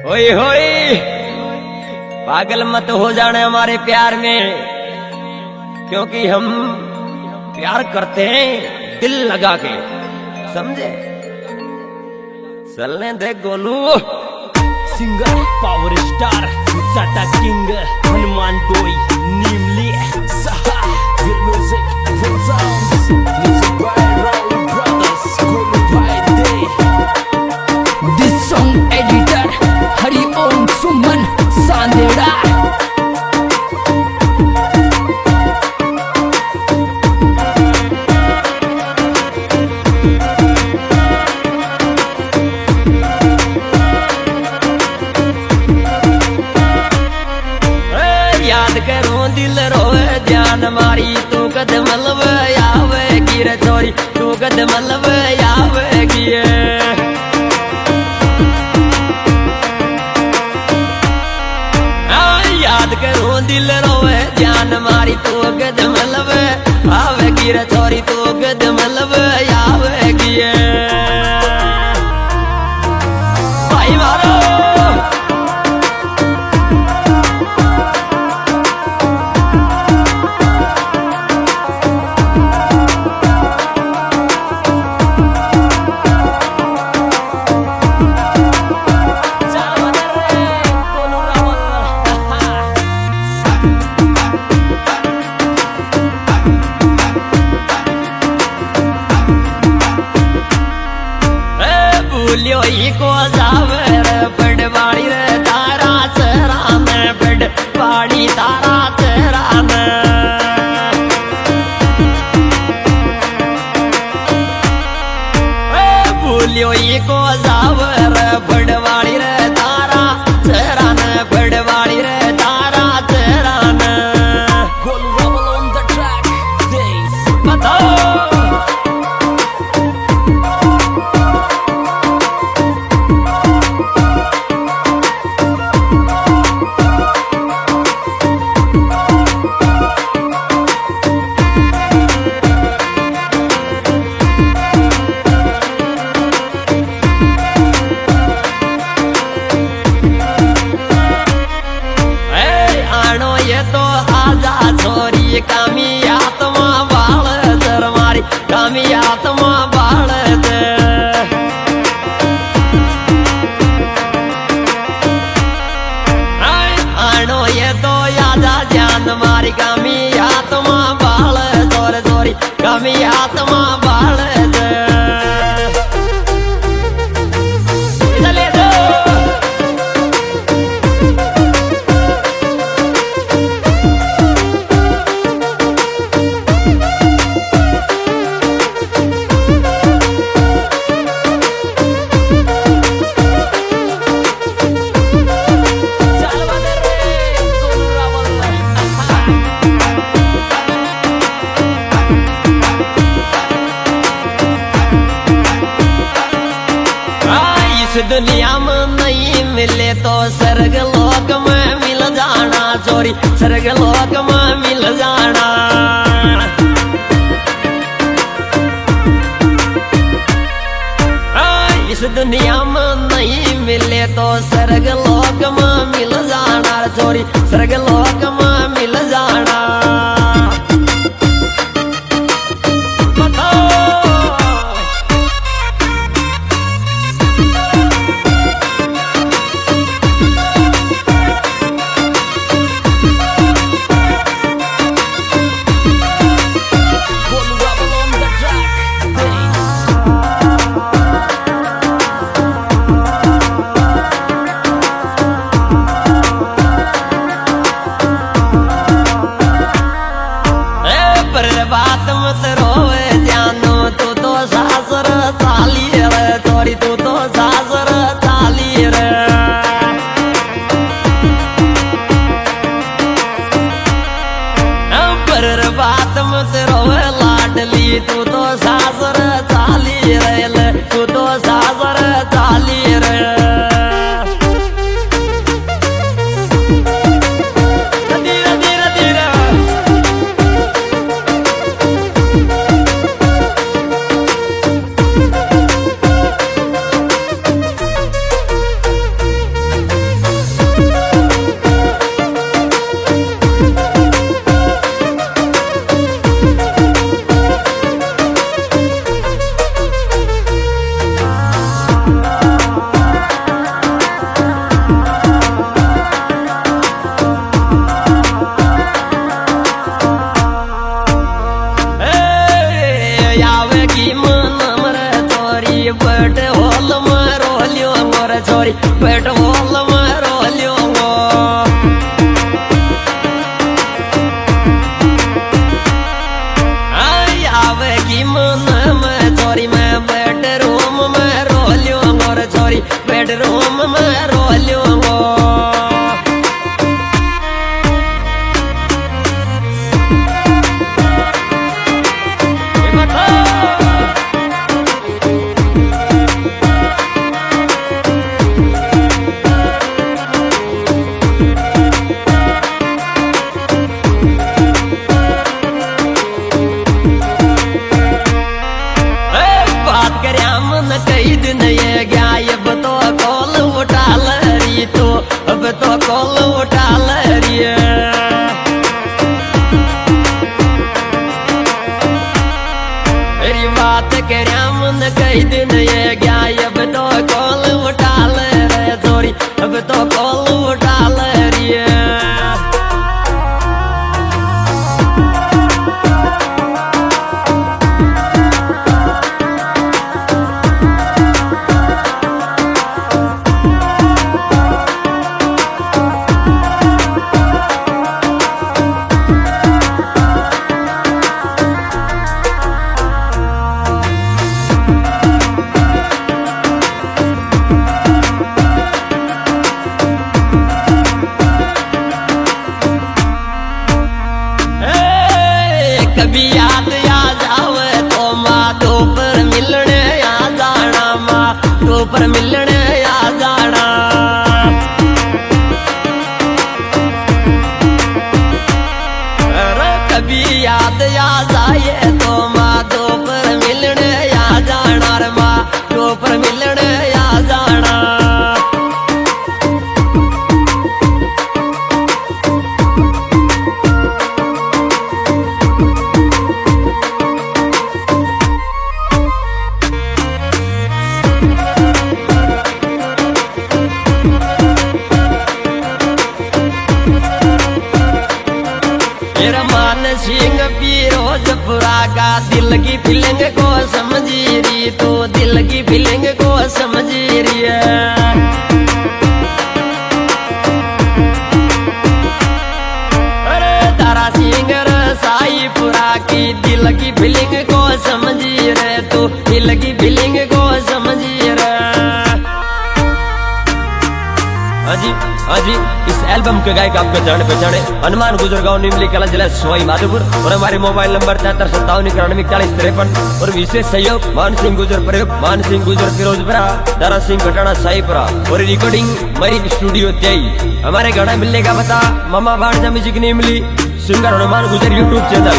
ओए होए पागल मत हो जाने हमारे प्यार में, क्योंकि हम प्यार करते हैं दिल लगा के, समझे। चलने दे गोलू। सिंगर पावर स्टार टाटा किंग हनुमान डोई नीमली सहा good music full sounds music by Raul Brothers Golu by day this song editor Hari Om Suman Sandera याद करूं दिल रोए जान मारी, तू कदम लवे आवेगी रे छोरी, तू कदम लवे आवेगी। याद करूं दिल रोए जान मारी, तू कदम लवे आवेगी रे छोरी, तू कदम लवे आवेगी। भाई मारो भूलियो ही को जावे रे पड़वाड़ी रे तारा चेहरा में पड़वाड़ी तारा चेहरा में। भूलियो ही को जावे रे पड़वाड़ी रे तारा चेहरा में पड़वाड़ी रे तारा चेहरा में। Golu Rebel on the track days बताओ कामी आत्मा बाल दर मारी, कामी आत्मा बाल दे। आनो ये तो यादा जान मारी, कामी आत्मा बाल जोर जोरी, कामी आत्मा बाल दे। चले दो इस दुनिया में नहीं मिले तो स्वर्ग लोक में मिल जाना चोरी, स्वर्ग लोक में मिल जाना। इस दुनिया में नहीं मिले तो स्वर्ग लोक में मिल जाना चोरी, स्वर्ग लोक में मिल जाना। Golu Rebel on the track days पर बात मत रोवे जानो, तू तो सासर चाली रे चोरी, तू तो सासर चाली रे। पर बात मत रोवे लाडली, तू तो सासर चाली रे, तू तो सासर चाली रे। धीरे धीरे धीरे छोरी बैठ हॉल में रोलियो मोर छोरी बैठ हॉल में रोलियो आवेगी मन में छोरी में बेडरूम में रोलियो मोर छोरी बेडरूम में रोलियो कई दिन ये गया अब तो कॉल उठा लरी तो अब तो कॉल उठा लरी मेरी बात करया मन कई दिन ये गया अब तो कॉल उठा ले छोरी अब तो कॉल उठा लरी कभी याद आ जावे तो माँ तो पर मिलने आ जाना माँ तो पर मिलने आ जाना अरे कभी याद आ जाए तो माँ तो पर मिलने आ जाना रे माँ तो पर मिलने आ जाना मेरा मान सिंह फिरोजपुरा का दिल की फीलिंग को समझी रही तो दिल की फीलिंग को समझी रही है अरे तारा सिंह साईपुरा की दिल की फीलिंग को समझी रे तो दिल की फीलिंग को समझी रे हाजी इस एल्बम के गायक आपको जाने पहचाने हनुमान गुजर गांव निमली कला जिला सवाई माधोपुर और हमारे मोबाइल नंबर 7357914053 और विशेष सहयोग मान सिंह गुजर प्रयोग मान सिंह गुजर फिरोजपुरा दारा सिंह घटाना साईपुरा और रिकॉर्डिंग मरी स्टूडियो तेई हमारे गाना मिलने का पता मामा भाणजा म्यूजिक निमली सिंगर हनुमान गुजर यूट्यूब चैनल।